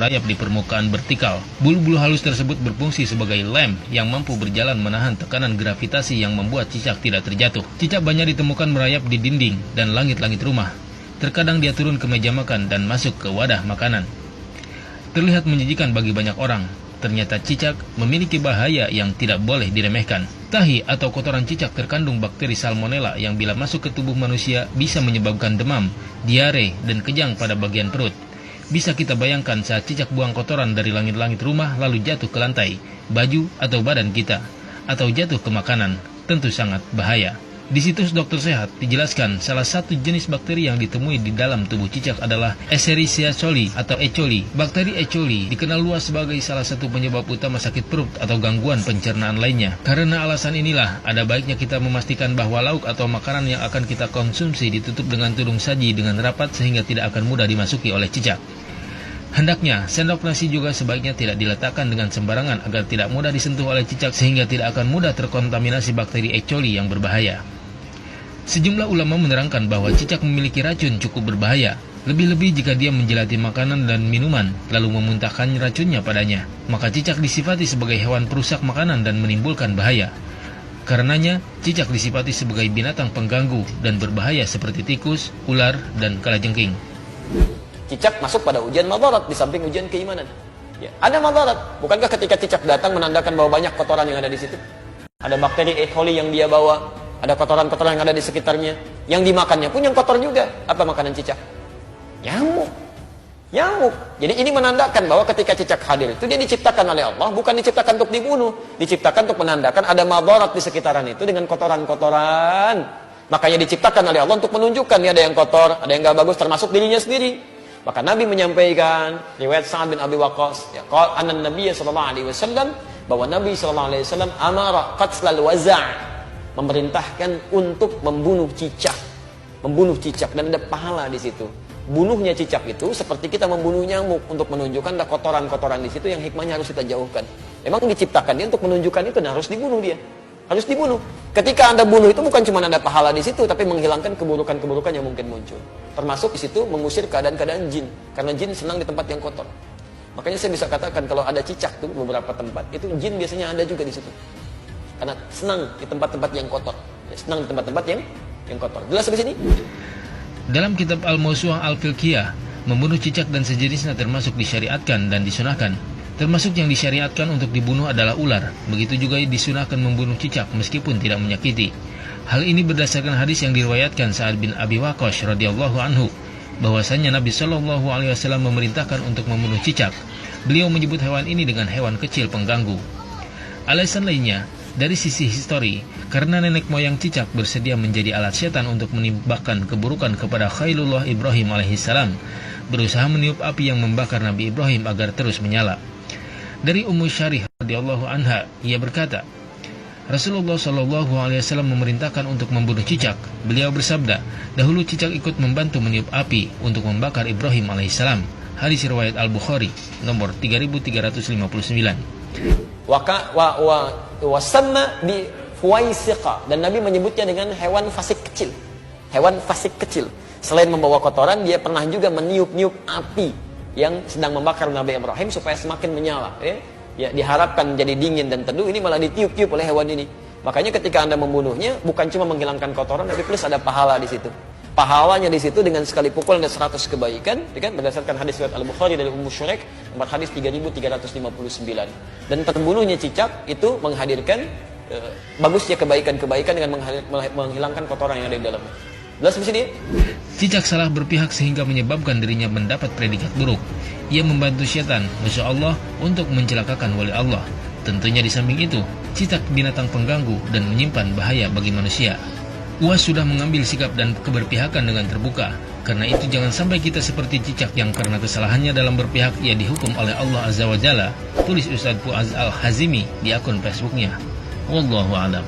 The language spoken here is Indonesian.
merayap di permukaan vertikal. Bulu-bulu halus tersebut berfungsi sebagai lem yang mampu berjalan menahan tekanan gravitasi yang membuat cicak tidak terjatuh. Cicak banyak ditemukan merayap di dinding dan langit-langit rumah. Terkadang dia turun ke meja makan dan masuk ke wadah makanan. Terlihat menjijikan bagi banyak orang. Ternyata cicak memiliki bahaya yang tidak boleh diremehkan. Tahi atau kotoran cicak terkandung bakteri salmonella yang bila masuk ke tubuh manusia bisa menyebabkan demam, diare, dan kejang pada bagian perut. Bisa kita bayangkan saat cicak buang kotoran dari langit-langit rumah lalu jatuh ke lantai, baju atau badan kita, atau jatuh ke makanan, tentu sangat bahaya. Di situs Dokter Sehat dijelaskan salah satu jenis bakteri yang ditemui di dalam tubuh cicak adalah Escherichia coli atau E. coli. Bakteri E. coli dikenal luas sebagai salah satu penyebab utama sakit perut atau gangguan pencernaan lainnya. Karena alasan inilah, ada baiknya kita memastikan bahwa lauk atau makanan yang akan kita konsumsi ditutup dengan tudung saji dengan rapat sehingga tidak akan mudah dimasuki oleh cicak. Hendaknya, sendok nasi juga sebaiknya tidak diletakkan dengan sembarangan agar tidak mudah disentuh oleh cicak sehingga tidak akan mudah terkontaminasi bakteri E. coli yang berbahaya. Sejumlah ulama menerangkan bahwa cicak memiliki racun cukup berbahaya, lebih-lebih jika dia menjelati makanan dan minuman, lalu memuntahkan racunnya padanya. Maka cicak disifati sebagai hewan perusak makanan dan menimbulkan bahaya. Karenanya, cicak disifati sebagai binatang pengganggu dan berbahaya seperti tikus, ular, dan kalajengking. Cicak masuk pada ujian madarat di samping ujian keimanan. Ya, ada madarat. Bukankah ketika cicak datang menandakan bahwa banyak kotoran yang ada di situ? Ada bakteri E. coli yang dia bawa. Ada kotoran-kotoran yang ada di sekitarnya. Yang dimakannya pun yang kotor juga. Apa makanan cicak? Nyamuk. Nyamuk. Jadi ini menandakan bahwa ketika cicak hadir itu dia diciptakan oleh Allah. Bukan diciptakan untuk dibunuh. Diciptakan untuk menandakan ada madarat di sekitaran itu dengan kotoran-kotoran. Makanya diciptakan oleh Allah untuk menunjukkan ya, ada yang kotor, ada yang gak bagus, termasuk dirinya sendiri. Maka Nabi menyampaikan riwayat Sa'ad bin Abi Waqqas, ya, qala anna Nabiy sallallahu alaihi wasallam, bahwa Nabi sallallahu alaihi wasallam amara qatlal waza', memerintahkan untuk membunuh cicak. Membunuh cicak dan ada pahala di situ. Bunuhnya cicak itu seperti kita membunuh nyamuk untuk menunjukkan ada kotoran-kotoran di situ yang hikmahnya harus kita jauhkan. Memang diciptakan dia untuk menunjukkan itu dan harus dibunuh dia. Harus dibunuh. Ketika Anda bunuh itu bukan cuma ada pahala di situ, tapi menghilangkan keburukan-keburukan yang mungkin muncul. Termasuk di situ mengusir keadaan-keadaan jin, karena jin senang di tempat yang kotor. Makanya saya bisa katakan kalau ada cicak tuh beberapa tempat, itu jin biasanya ada juga di situ. Karena senang di tempat-tempat yang kotor. Senang di tempat-tempat yang kotor. Jelas sampai sini? Dalam kitab Al-Mawsu'ah Al-Fiqhiyah, membunuh cicak dan sejenisnya termasuk disyariatkan dan disunahkan. Termasuk yang disyariatkan untuk dibunuh adalah ular. Begitu juga disunahkan membunuh cicak meskipun tidak menyakiti. Hal ini berdasarkan hadis yang diriwayatkan Sa'ad bin Abi Waqqas radhiyallahu anhu, bahwasanya Nabi Shallallahu alaihi wasallam memerintahkan untuk membunuh cicak. Beliau menyebut hewan ini dengan hewan kecil pengganggu. Alasan lainnya, dari sisi histori, karena nenek moyang cicak bersedia menjadi alat setan untuk menimbulkan keburukan kepada Khalilullah Ibrahim alaihissalam, berusaha meniup api yang membakar Nabi Ibrahim agar terus menyala. Dari Ummu Syarih radhiyallahu anha, ia berkata, Rasulullah Shallallahu alaihi wasallam memerintahkan untuk membunuh cicak. Beliau bersabda, dahulu cicak ikut membantu meniup api untuk membakar Ibrahim alaihissalam. Hadis riwayat Al-Bukhari nomor 3359. Wasamma bi fuwaisiqa, dan Nabi menyebutnya dengan hewan fasik kecil. Hewan fasik kecil. Selain membawa kotoran, dia pernah juga meniup-niup api yang sedang membakar Nabi Ibrahim supaya semakin menyala. Ya, diharapkan jadi dingin dan teduh. Ini malah ditiup-tiup oleh hewan ini. Makanya ketika Anda membunuhnya, bukan cuma menghilangkan kotoran, tapi plus ada pahala di situ. Pahalanya di situ dengan sekali pukul ada 100 kebaikan, ya kan? Berdasarkan hadis riwayat Al-Bukhari dari Ummu Syuraik, nomor hadis 3359. Dan terbunuhnya cicak itu menghadirkan bagusnya kebaikan-kebaikan dengan menghilangkan kotoran yang ada di dalamnya. Jelas di sini? Cicak salah berpihak sehingga menyebabkan dirinya mendapat predikat buruk. Ia membantu syaitan, Masya Allah, untuk mencelakakan wali Allah. Tentunya di samping itu, cicak binatang pengganggu dan menyimpan bahaya bagi manusia. UAS sudah mengambil sikap dan keberpihakan dengan terbuka. Karena itu jangan sampai kita seperti cicak yang karena kesalahannya dalam berpihak ia dihukum oleh Allah Azza wa Jalla. Tulis Ustaz Fuaz Al-Hazimi di akun Facebooknya. Wallahu a'lam.